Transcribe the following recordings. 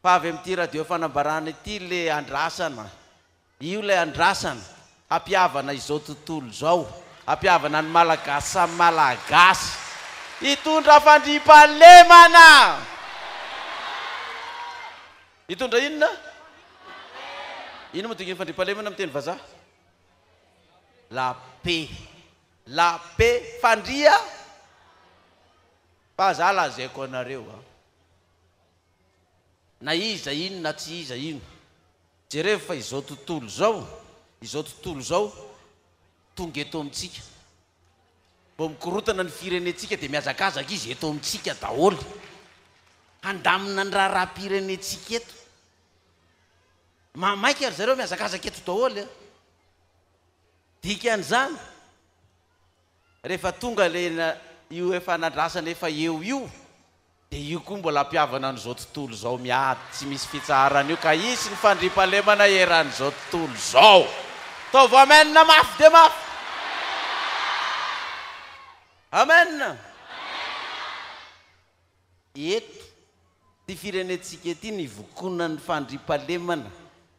fa avy amity radio fanambarana ity le andrasana io le andrasana hampiavana izao tontolo zao hampiavana ny malagasy samy malagasy hitondra fandriampahalemana hitondra inona ino moa tokony fandriampahalemana amin'ny teny vazaha la paix fandria fa za lazaiko anareo na iza ino na tsy iza ino jereo fa izao tontolo zao tonga eto amitsika mbo mikorotana ny firenetsika dia miazakazaka izy eto amitsika daholo handamina ny raharam-pirenetsika eto mamaika ary zareo miazakazaka eto daholo dikan'izany rehefa tonga le io efa nandrasana efa eo io dia io koa mbola ampiavana n'izao tontolo zao miady tsy misy fitsarana io ka isy ny fandriampahalemana eran'izao tontolo zao taovo amenna mafy de mafy amenna eto ty firenetsika ety ny vokona ny fandriampahalemana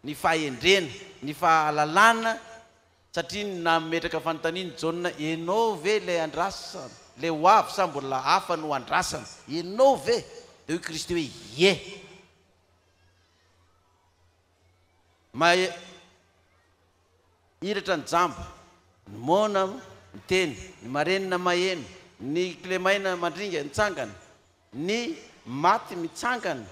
ny fahendrena ny fahalalana satria nametraka fanontaniany jauna enao ve le andrasana le ho avy sa mbola hafa no andrasana enao ve dia io kristy hoe ye iratra ny jamba ny mona miteny ny marenina maheno ny klemaina mandringa mitsangana ny maty mitsangana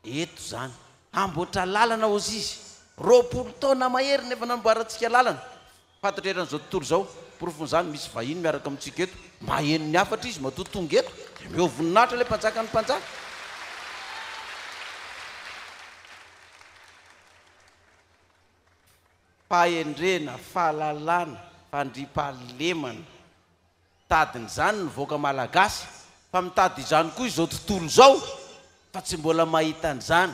eto zany amboatra lalana ozy izy roapolo taona mahery nefa namboarantsika lalana fatatreran'izao tontolo zao porofony zany misy vahiny miaraka amintsika eto maheno ny afatra izy matotonga eto dia miovoninahitra le mpanjaka ny mpanjaka fahendrena fahalalana fandriampahalemana tadin'izany nyvoaka malagasy fa mitady izany koa izao tontolo zao fa tsy mbola mahita an'izany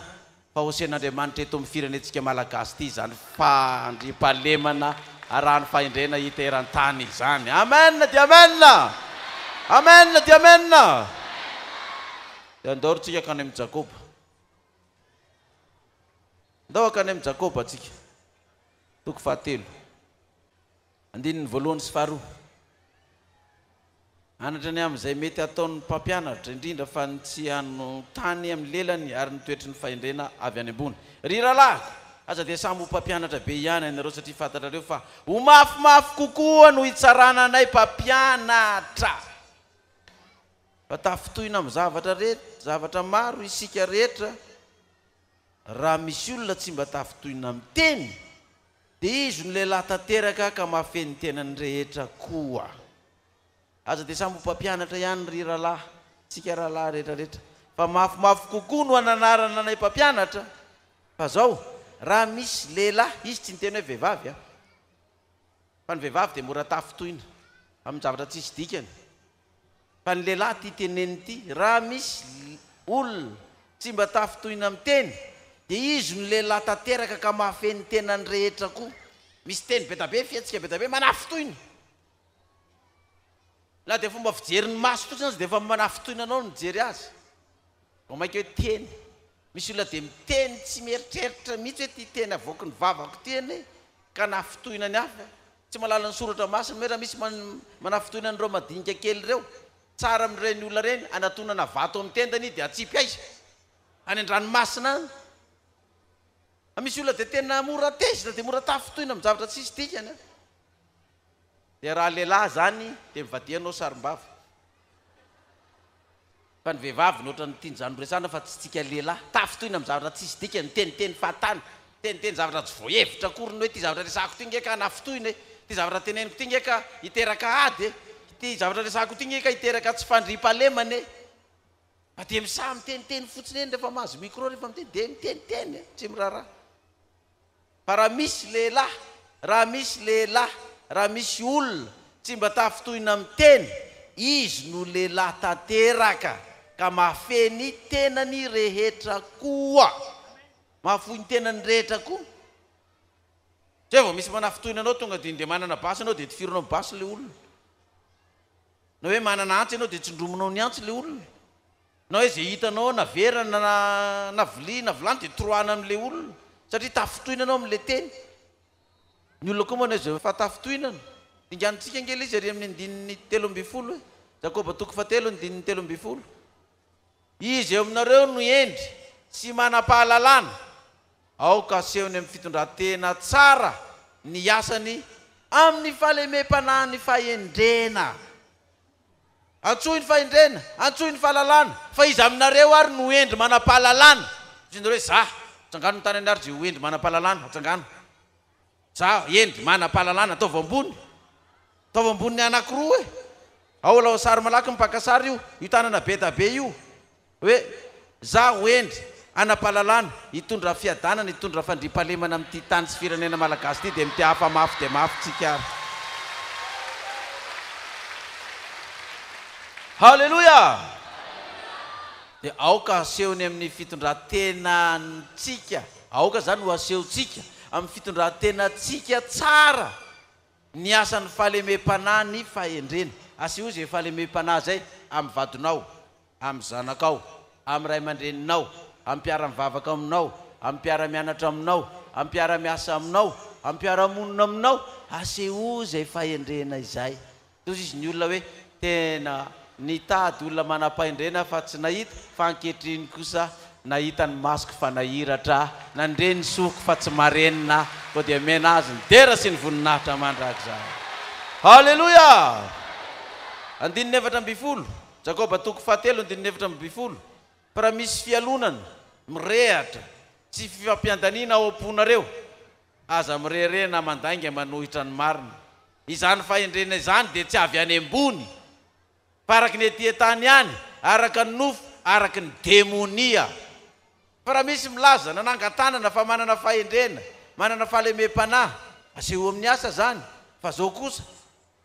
fa hosen'Andriamanitra eto amin'ny firenetsika malagasy ity zany fandriampahalemana arahany fahendrena hiteran-tany izany amen dia amen amen dia amen dia andao tsika akany amin'ny Jakoba andao akany amin'ny Jakoba atsika toko fahatelo andininy voalohany sy faharoa anatra ny amin'izay mety ataon'ny mpampianatra indrindra fa ny tsy hano tany amin'ny lelany ary nitoetry ny fahendrena avy any ambony ry rahalahy aza dia samy ho mpampianatra be ihany anareo satria fantatrareo fa ho mafimafy kokoa no hitsarana anay mpampianatra fa tafitohina amin'ny zavatra rehetra zavatra maro isika rehetra raha misy olona tsy mba tafitohina amin'ny teny dia izy no lehilahy tanteraka ka mahafeny tenany rehetra koa aza dia samy ho mpampianatra ihany ry rahalahy tsika rahalahy rehetrarehetra fa mafimafy kokoa no hananarana anay mpampianatra fa zao raha misy lehilahy izy tsy niteny hoe vehivavy fa ny vehivavy dia mora tafitohina amin'ny zavatra tsisy dikany fa ny lehilahy ty teneny ity raha misy olona tsy mba tafitohina amin'ny teny dia izy no lehilahy tanteraka ka mahafeny tenany rehetra koa misy teny betabe fiatsika betabe manafitohina na dia fomba fijeriny maso fotsiny azy dia efa manafitohina anao nijery azy vao mainka hoe teny misy olona dia miteny tsy mieritreritra mihitsy hoe ty teny avoaky ny vavako teny ka nafitohina ny hafa tsy malala ny soratra masiny hoe raha misy manafitohina an'ireo madinika kely ireo tsara amin'ireny olona reny anatonana vato amin'ny tendany dia atsipy aiza any an-dranomasina any misy olona dia tena mora tezitra dia mora tafitohina amin'ny zavatra tsisy dikany dia raha lehilahy zany dia mivadianao sarim-bava fa ny vehivavy nohatra ny tiany zany resana fa tsy tsika lehilahy tafitohina amin'ny zavatra tsisy dikany teniteny fahatany teniteny zavatra tsy voahevitra koriny hoe ty zavatra resako ty ngeka nafitohina ty zavatra teneniko ty ngeka hiteraka ady ty zavatra resako ty ngeka hiteraka tsy fandriampahalemana fa dia misamy teniteny fotsiny eny rehefa mahazo micro rehefa miteny dia miteniteny tsy miraharaha fa raha misy lehilahy raha misy olona tsy mba tafitohina amin'ny teny izy no lehilahy tanteraka ka mahafeny tenany rehetra koa mahafohy ny tenany rehetra koa zay vao misy manafitohina anao tonga dia indea manana basy anao dia tifironao basy le olona na hoe manana antsy ianao dia tsindrominao ny antsy le olona na hoe zay hitanao na verana na vilia na vilany dia toroana amin'ilay olona satria tafotoinanao amin'ilay teny. Ny olona koa moa na zay fa tafotoinana dinganitsika ngely izy ary amin'ny andininy 13 hoe Jakoba 7:13. Izy eo aminareo no endry sy manam-pahalalana aoka asehony amin'ny fitondran-tena tsara ny asany amin'ny fahalemem-panahy ny fahendrena. Antsoy ny fahendrena, antsoy ny fahalalana, fa izy aminareo ary no endry manam-pahalalana. Izinareo za atsangano ny tany any ary zay ho endry manam-pahalalana atsangano. Za endry manam-pahalalana ataovy ambony anankiroa e. Ao lao sary malaky mipaka sary io tanana be da be io hoe za ho endry anam-pahalalana hitondra fiadanana hitondra fandriampahalemana amin'ity tany sy firenena malagasy ity dia mity hafa mafy dia mafy tsika ary. Halleluja! Dia aoka asehony amin'ny fitondran-tenantsika, aoka zany ho asehontsika amin'ny fitondran-tenantsika tsara ny asan'ny fahalemem-panahy ny fahendrena. Aseho zay fahalemem-panahy zay amin'ny vadinao, amin'ny zanakao, amin'ny ray aman-dreninao, amin'ny mpiara-mivavaka aminao, amin'ny mpiara-mianatra aminao, amin'ny mpiara-miasa aminao, amin'ny mpiara-monina aminao. Aseho zay fahendrena izay. Toy izy ny olona hoe tena nitady olona manam-pahendrena fa tsy nahita, fa ankehitriny kosa nahita ny masoko fa nahiratra, nandre ny soko fa tsy marenina, ko dia mena azy ny dera sy ny voninahitra mandrak'izany. Halleluja! 17 Jakoba 7:17. Fa raha misy fialonana mirehatra tsy fifampiandaniana ao am-ponareo, aza mirerena mandainga manohitra ny marina. Izany fahendrena izany dia tsy avy any ambony, fa araky ny ety tany ihany, araka ny nofo, araky ny demonia. Fa raha misy milaza nanangatanana fa manana fahendrena, manana fahalemem-panahy, aseho amin'ny asa zany. Fa zao kosa,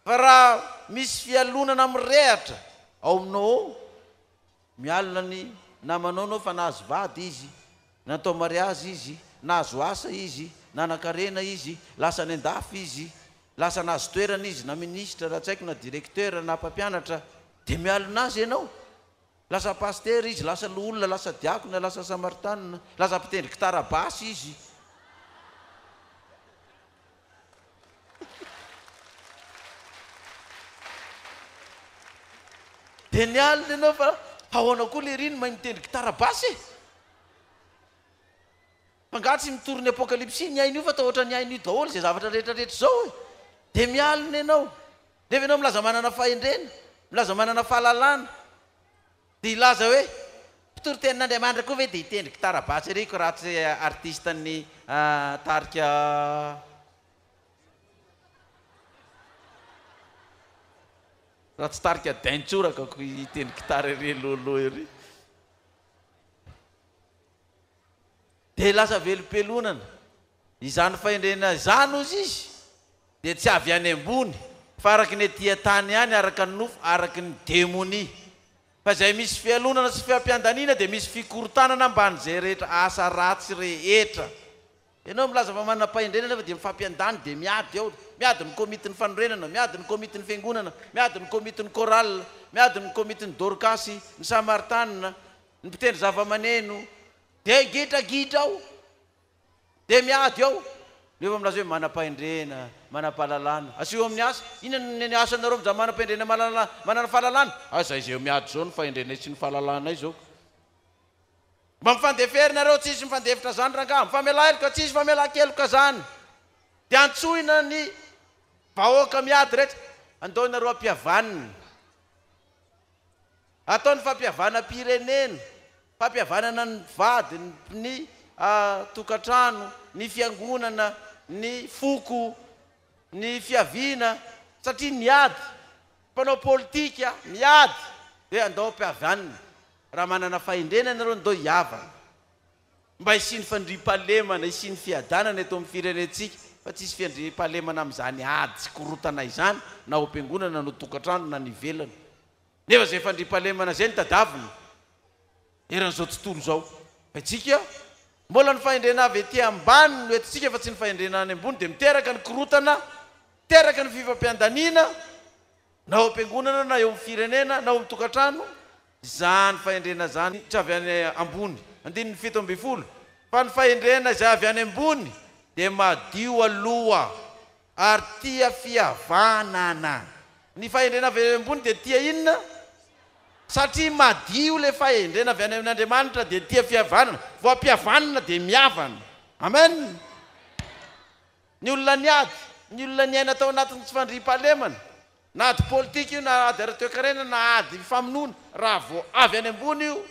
fa raha misy fialonana mirehatra ao aminao, mialona ny namanao nao fa nahazo vady izy, natao mariazy izy, nahazo asa izy, nanan-karena izy, lasa ny andafy izy, lasa nahazo toerana izy, na ministra raha tsy haiko na directeur na mpampianatra, dia mialona azy ianao. Lasa paster izy, lasa loolona, lasa diakona, lasa samaritanina, lasa mpitendry kitarabasy izy. Dia nialina ianao fa ahoana koa le riny mahay mitendry kitarabasy e. Fangatsy mitory ny apokalypsy ny ainy io fa atao ohatra ny ainy io daholo zay zavatra rehetrarehetra zao e. Dia mialina ianao, nefa ianao milaza manana fahendrena, milaza manana fahalalana, dia ilaza hoe mpitory tenin'Andriamanitra koa ve dia hitendry kitarabasy reko raha tsy artista ny tarika raha tsy tarika daintsoraka ko hitendry kitara ery lolo ery. Dia lasa velom-pelonana izany fahendrena izany ozy izy dia tsy avy any ambony, fa araky ny ety tany ihany, araka ny nofo, araky ny demonia. Fa zay misy fialonana sy fiampiandaniana dia misy fikorotanana amban'izay rehetra asa ratsy rehetra. Ianao milaza fa manam-pahendrena nefa dia mifampiandany dia miady ao, miady ny komitin'ny fanorenana, miady ny komitin'ny fiangonana, miady ny komitin'ny koral, miady ny komitin'ny dorkasy, ny samaritanina, ny mpitendry zava-maneno, dia gitragitra ao, dia miady ao. Nefa milaza hoe manam-pahendrena, manam-pahalalana. Aseho amin'ny asa, inona ny asanareo miza manam-pahendrena manana fahalalana? Zay zay miady zao ny fahendrena sy ny fahalalana izao. Mba mifandeferinareo tsisy mifandefitra zany rangaha, mifamelaheloka tsisy famelakeloka zany. Dia antsoina ny vahoaka miady rehetra, andao nareo ampihavanina. Ataony fampihavana-pirenena, fampihavanana ny vady, ny tokantrano, ny fiangonana, ny foko, ny fiaviana, satria niady. Mpanao politika miady, dia andao ampihavanina. Raha manana fahendrena nareo andao hiavana, mba hisiny fandriampahalemana, hisiny fiadanana eto amin'ny firenentsika, fa tsisy fandriampahalemana amin'izany ady sy korotana izany, na ho am-piangonana, na tokantrano, na ny ivelana. Nefa zay fandriampahalemana zay ny tadavina eran'izao tontolo zao. Fa itsika mbola ny fahendrena avy ety ambany no etintsika, fa tsy ny fahendrena any ambony, dia miteraka ny korotana, miteraka ny fifampiandaniana, na ho am-piangonana, na eo amin'ny firenena, na ho amin'ny tokantrano, zany fahendrena zany tsy avy any ambony 17 fa ny fahendrena izay avy any ambony dia madio aloha ary tia fihavanana. Ny fahendrena avy any ambony dia tia inona? Satria madio le fahendrena avy any amin'Andriamanitra dia tia fihavanana. Vao ampihavanana dia mihavana. Amen. Ny olona niady, ny olona niaina tao anatin'ny tsy fandriam-pahalemana, na ady politika io, na ady ara-toe-karena, na ady famonoana, raha vao avy any ambony io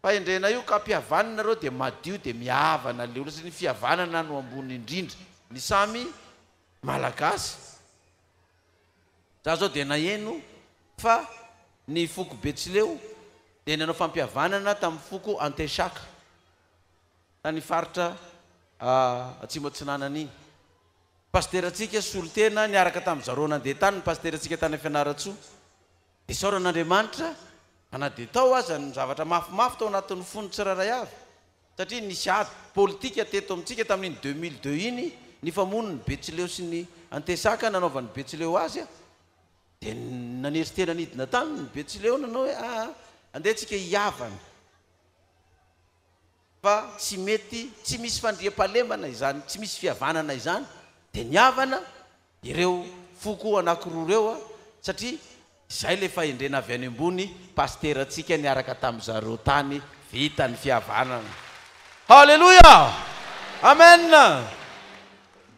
fahendrena io ka ampihavanana reo dia madio dia mihavana le olona. Ny fihavanana no ambony indrindra. Ny samy malagasy. Za zao dia naheno fa ny foko Betsileo dia nanao fampihavanana tamin'ny foko Antesaka tany faritra atsimo atsinanana iny. Pasteratsika solotena niaraka tamin'ny zareo nandeha tany, ny pasteratsika tany Fianaratsoa. Dia saoran'Andriamanitra ana dia tao aza ny zavatra mafimafy tao anatin'ny fony tsiraray avy, satria nisy ady politika teto amintsika tamin'iny 2002 iny, ny famonony Betsileo sy ny Antesaka nanaovan'ny Betsileo azy dia naneritena nidina tany ny Betsileo nanao hoe andehantsika hiavana. Fa tsy mety, tsy misy fandriam-pahalemana izany, tsy misy fihavanana izany, dia niavana ireo foko anankiroa reo satria izay le fahendrena avy any ambony pasteratsika niaraka tamin'ny zareo tany vita ny fihavanana. Halleluja, amen.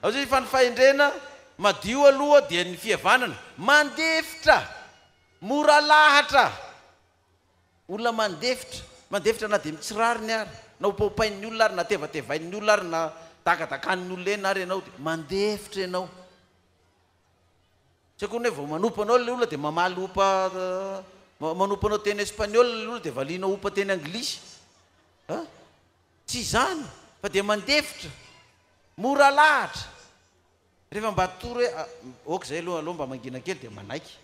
Ao zay fa ny fahendrena madio aloha dia ny fihavanana mandefitra, mora lahatra. Olona mandefitra na dia mitsirary ny ary, na opaopain'ny olona ary, na tevatevain'ny olona ary, na takatakanin'ny olona eny ary ianao dia mandefitra ianao. Tsy akoa hoe vao manompanao le olona dia mamaly opa, manompanao teny Espaniola le olona dia valianao opa teny Anglisy. Tsy izany, fa dia mandefitra, mora lahatra. Rehefa mba tory hoe oka izay aloha mba mangina kely dia manaiky,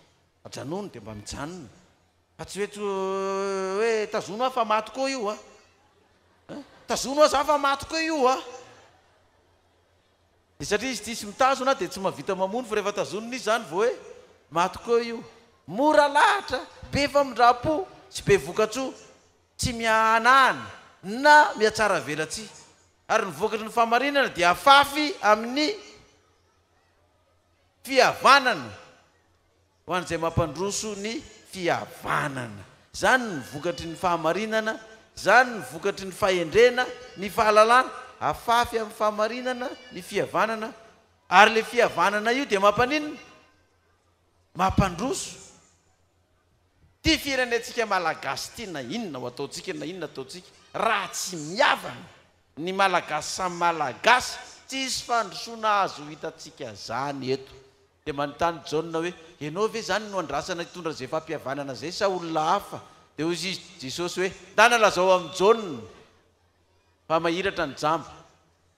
ajanony dia mba mijanona. Fa tsy hoe tazono aho fa maty koa io tazono aho za fa maty koa io dia satria izy tsisy mitazona dia tsy mahavita mamono, fa rehefa tazonony izy zany vao hoe maty koa io. Mora lahatra, be famindram-po, tsy be vokatsoa, tsy mihanana na mihatsara velatsy. Ary ny vokatry ny fahamarinana dia afafy amin'ny fihavanana ho an'izay mampandroso ny fihavanana. Zany ny vokatry ny fahamarinana, zany ny vokatry ny fahendrena, ny fahalalana. Afafy amin'ny fahamarinana, ny fihavanana. Ary le fihavanana io dia mampanino? Mampandroso. Ty firenentsika malagasy ty na inona ho ataontsika, na inona ataontsika, raha tsy mihavana ny malagasy samy malagasy, tsisy fandrosoana azo hitantsika zany eto. Dia manontany Jaona hoe ianao ve zany no andrasana hitondra zay fampihavanana zay sa olona hafa? Dia hoy izy Jesosy hoe tanalazao amin'ny Jaona fa mahiratra ny jamba.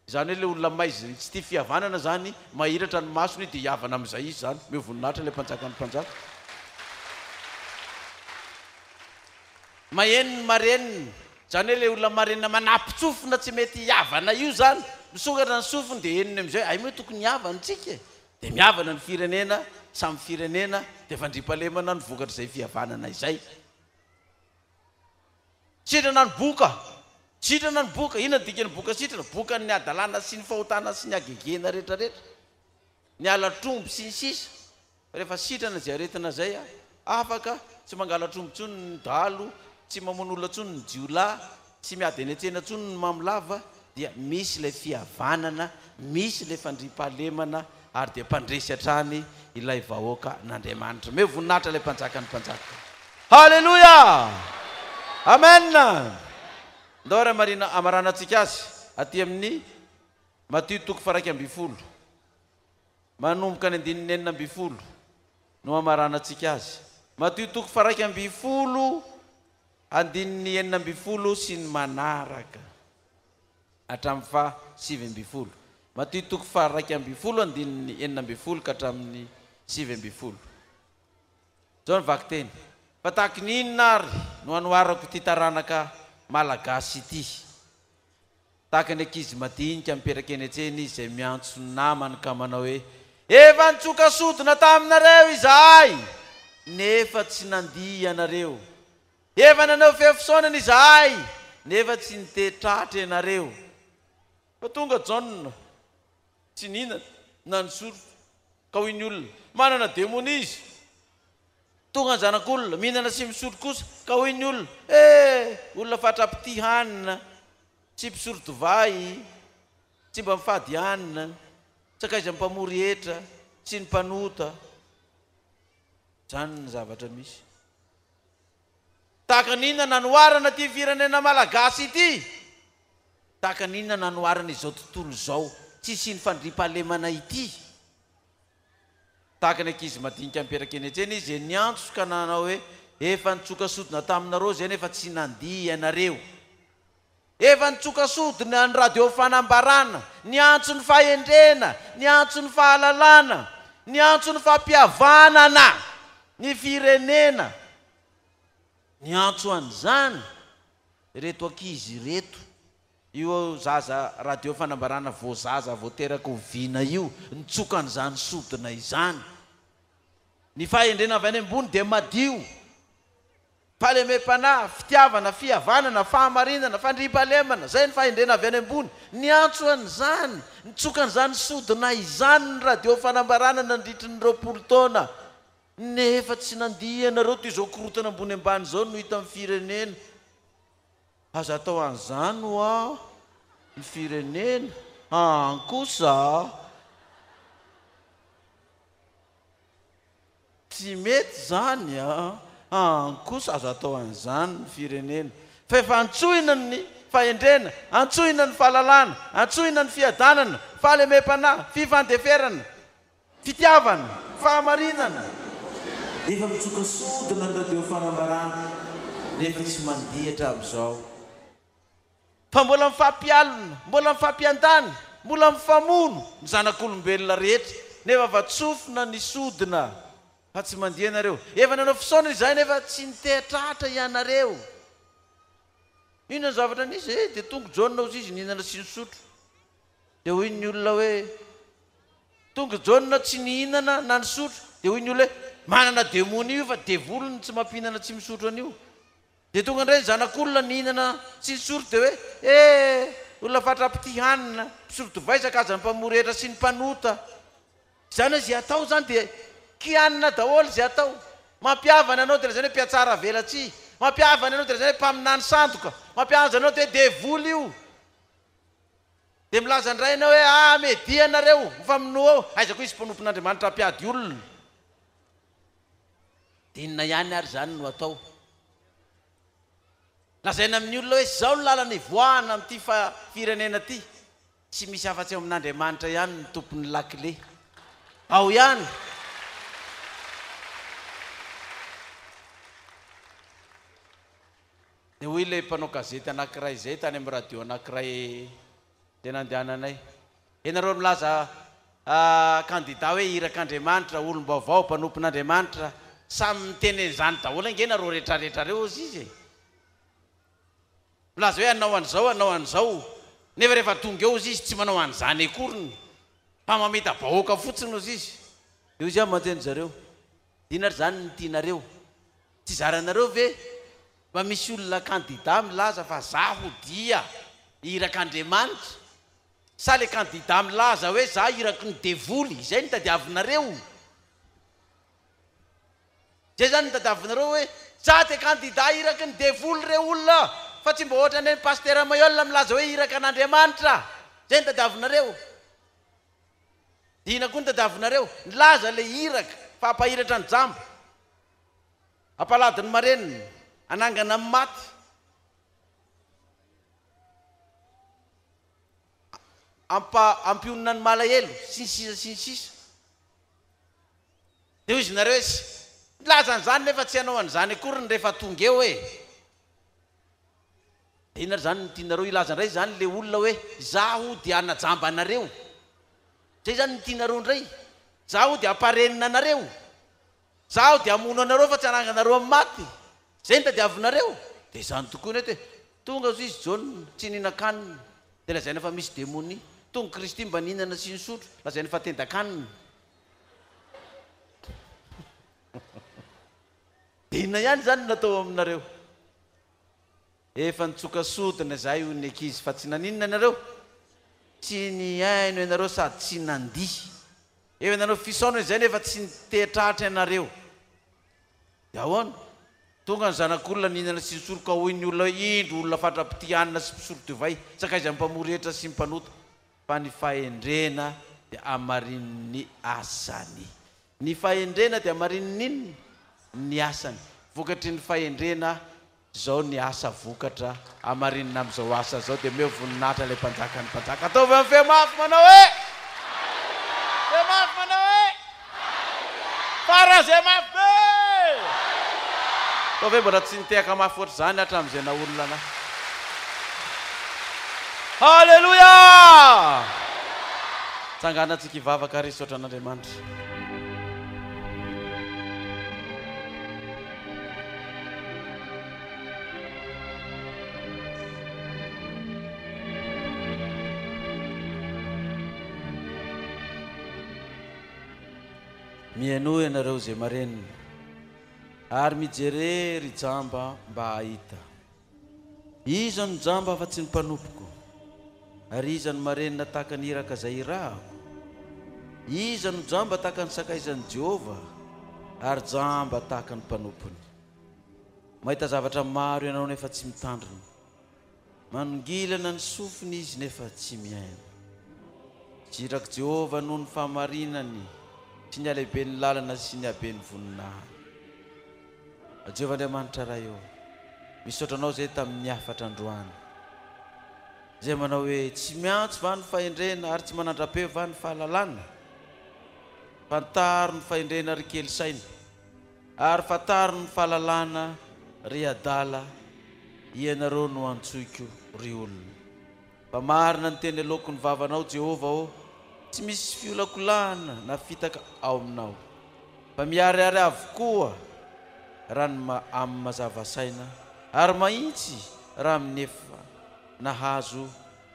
Izany hoe le olona maizy tsy tia fihavanana zany, mahiratra ny masony dia hiavana amin'izay izy zany, mivoninahitra le mpanjaka ny mpanjaka. Mahenony mareniny, zany hoe le olona marenina manampitsofina tsy mety hiavana io zany, misokatra ny sofiny dia henony amin'izay ay moa tokony hiavana tsika. Dia mihavana ny firenena, samy firenena, dia fandriam-pahalemana ny vokatra izay fihavanana izay. Sitrana ny boka, sitrana ny boka, inona dika ny boka sitrana? Boka ny adalana sy ny fahotana sy ny agegena rehetrarehetra, ny alatromby sy ny sisa. Rehefa sitrana izay aretina izay afaka tsy mangala tromby tsony ny dalo, tsy mamono olona tsony ny jiolahy, tsy miady eny an-tsena tsony ny mamolava. Dia misy ilay fihavanana, misy ilay fandriam-pahalemana, ary dia mpandresy hatrany ilay vahoaka n'Andriamanitra. Me voninahitra ilay mpanjaka ny mpanjaka. Halleluja, amen. Ndao raha marina amaranantsika azy aty amin'ny Matthieu 1:20 manomboka ny 9:40 no amaranantsika azy. Matthieu 1:20 9:40 sy ny manaraka hatramin'ny 7:20. Matthieu 1:20 9:40 ka hatramin'ny 7:20. Zao ny vaky teny: fa tahaka ny inona ary no anoarako ity taranaka malagasy ity? Tahaka ny ankizy madinika mipetraka eny an-tsena izy izay miantso ny namany ka manao hoe efa nitsoka sodina taminareo izahay nefa tsy nandihy ianareo. efa nanao fefisaonana izahay nefa tsy nitetratra ianareo fa tonga jauna tsy nina na nisoro ka hoy ny olona manana demoni izy tonga ny zanak'olona mihinana sy misoro kosa ka hoy ny olona olona fatrapiti hanina tsy mpisoro divay tsy mba mifady hanina tsakaiza mpamory hetra sy ny mpanota zany ny zavatra misy tahaka ninona nanoarana ty firenena malagasy ity tahaka ninona nanoarana izao tontolo zao tsy sy ny fandriam-pahalemana ity tahaka ny ankizy madinika mipetraka eny etseny izy ny antso ka nanao hoe efa nitsokasodina taminareo zany efa tsy nandihy ianareo efa nitsokasodina ny radio fanambarana ny antso ny fahendrena ny antso ny fahalalana ny antso ny fampihavanana ny firenena ny antso an'izany reto ankizy reto io zaza radio fanambarana voazaza voateraka oviana io nitsokan'izany sodina izany ny fahendrena avy any ambony dia madio fahalemem-panahy fitiavana fihavanana fahamarinana fandriam-pahalemana zay ny fahendrena avy any ambony ny antso an'izany nitsokan'izany sodina izany ny radio fanambarana nandritry ny 20 taona nefa tsy nandihy ianareo ty izao korotana ambony ambany zao no hita amin'ny firenena aza atao an'izany hoa ny firenena ankosa tsy mety zany ankosa aza atao an'izany ny firenena fa efa antsoina ny fahendrena antsoina ny fahalalana antsoina ny fiadanana fahalemem-panahy fifandeferana fitiavana fahamarinana efa mitsokasodina ny radio fanambarana nefa tsy mandihatra amin'izao fa mbola mifampialina mbola mifampiandany mbola mifamono ny zanak'olombelona rehetra nefa fa tsofina ny sodina fa tsy mandihy ianareo efa nanao fisaona izay nefa tsy nitetratra ianareo ino ny zavatra nisy dia tonga jauna ozy izy nihinana sy nisotro dia hoy ny olona hoe tonga jauna tsy nihinana na nisotro dia hoy ny olona hoe manana demoni io fa devolony tsy mampihinana tsy misotro an'io dia tonga indray ny zanak'olona nihinana sy nisotro dia hoe olona fatrapiti hanina mpisoro divay sakazany mpamory hetra sy ny mpanota zany hoe zay atao zany dia kianina daholo zay atao mampiavana anao dia zany hoe mpiatsara velatsy mampiavana anao dia zany hoe mpaminany sandoka mampiavana anao dia devoly io dia milaza indray ianao hoe medi anareo mifamino ao aizako izy mpanompon'andriamanitra ampiady olona dia inona ihany ary zany no atao lazaina amin'ny olona hoe zao ny lalana ivoahana amin'ity firenena ty tsy misy afa-tsy eo amin'andriamanitra ihany ny tompon'ny lakile ao ihany dia hoy ilay mpanao gazety anankiray zay tany amin'ny radio anankiray dia nandehananay ianareo milaza kandida hoe irak'andriamanitra olom-baovao mpanompon'andriamanitra samy mitenen'izany daholo angenareo rehetrarehetra reo ozy izy milaza hoe anao an'izao nefa rehefa tonga eo ozy izy tsy manao an'izany akoriny fa mameta bahoaka fotsiny ozy izy eo izy manteny zareo dinary zany ny tianareo tsy zaranareo ve mba misy olona kandida milaza fa zaho dia irak'andriamanitra sa le kandida milaza hoe za iraky ny devoly izay nitadiavinareo zay zany nitadiavinareo hoe za te kandida iraky ny devoly re olona fa tsy mba ohatra ny pastera Mayol milaza hoe iraka an'andriamanitra zay nitadiavinareo dina koa nitadiavinareo nilaza le iraka fa ampahiratra ny jambo ampaladiny marenina anangana amin'ny maty ampionina ny malahelo sy ny sisa dia izy nareo hoe nilaza an'izany nefa tsy hanao an'izany akoriny rehefa tonga eo e dia inary zany nytianareo ilaza indray zany le olona hoe zaho dia anajamba anareo zay zany nytianareo indray zaho dia amparenina anareo zaho dia amono anareo fa tsy ananganareo amin'ny maty zay nitadiavinareo dia zany tokoa nety hoe tonga zo izy jauna tsy ninakanina dia lazaina fa misy demoni tonga Kristy mba nihinana sy nisotro lazaina fa tendakanina dia inona ihany zany natao aminareo efa nitsokasodina zay hoy ny ankizy fa tsy naninona ianareo tsy niaino ianareo sady tsy nandihy eo ianareo fisaona izay nefa tsy nitehitrahatra ianareo dia ahoana tonga ny zanak'olona nihinana sy nisoroka hoy ny olona indro olona fatrapitianina sy mpisolo divay sakaiza mpamoretra sy mpanota fa ny fahendrena dia amarin'ny asany ny fahendrena dia amarin'inona ny asany vokatry ny fahendrena zao ny asa vokatra amarinina amin'izao asa zao dia meo voninahitra ilay mpanjaka ny mpanjaka ataovy amin'ny fehmafy manao hoe fehmafy manao hoe fara zay mafy be ataovy hoe mbola tsy nitehaka mafy ohatry zany hatramin'izay na olona na halleloia tsanganatsika hivavaka resy oatra an'Andriamanitra miaino ianareo zay marenina ary mijerery jamba mba hahita iza no jamba fa tsy ny mpanompoko ary iza no marenina tahaka ny iraka zay irahako iza no jamba tahaka ny sakaizan'i Jehova ary jamba tahaka ny mpanompony mahita zavatra maro ianao nefa tsy mitandrina manongilana ny sofiny izy nefa tsy miaina jiraka Jehova noho ny fahamarinany sy ny alehibe ny lalana sy ny habe ny voninahitra Jehova Andriamanitra raha eo misaotranao zay tamin'ny afatra androany zay manao hoe tsy miantso va ny fahendrena ary tsy manandra-peo va ny fahalalana fantaro ny fahendrena ry kely saina ary fantaro ny fahalalana ry adala ianareo no antsoiko ry olona fa marina ny teny aloko ny vavanao Jehova o tsy misy fiolakolana na fitaka ao aminao fa miariary avokoa raha amin'ny mazava saina ary mahitsy raha minefa nahazo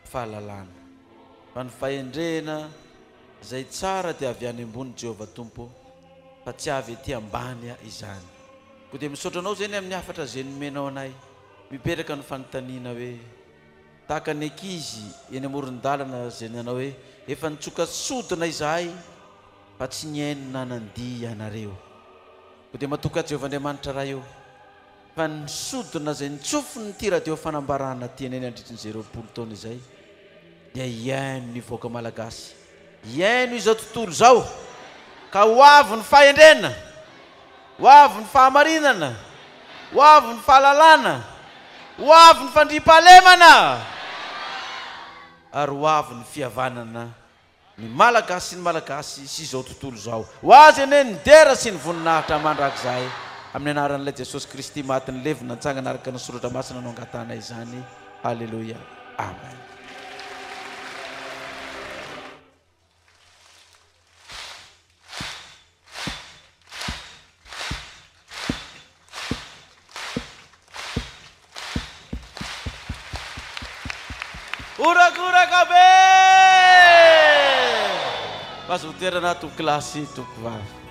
fahalalana fa ny fahendrena zay tsara dia avy any ambony Jehova Tompo fa tsy avy ety ambany izany ko dia misaotranao zay ny amin'ny afatra zay nomenao anay mipetraka ny fanontaniana hoe tahaka ny ankizy eny amoron-dalana zay nanao hoe efa nitsokasodina izahay fa tsy niaino na nandihy ianareo ko dia matoka Jehova Andriamanitra raha eo fa nisodina zay nitsofony ny radio fanambarana teny eny andritrin'izay 20 taona izay dia iaino ny voaka malagasy iaino izao tontolo zao ka ho avy ny fahendrena ho avy ny fahamarinana ho avy ny fahalalana ho avy ny fandriam-pahalemana ary ho avy ny fihavanana ny malagasy sy ny malagasy sy izao tontolo zao ho azy ene ny dera sy ny voninahitra mandrakizay amin'ny anaran'ilay Jesosy Kristy maty ny levina nitsangana araka ny soratra masina no angatana izany halleluia amen Ura-ura kabeh. Pas utir na tu klasi tu kwa.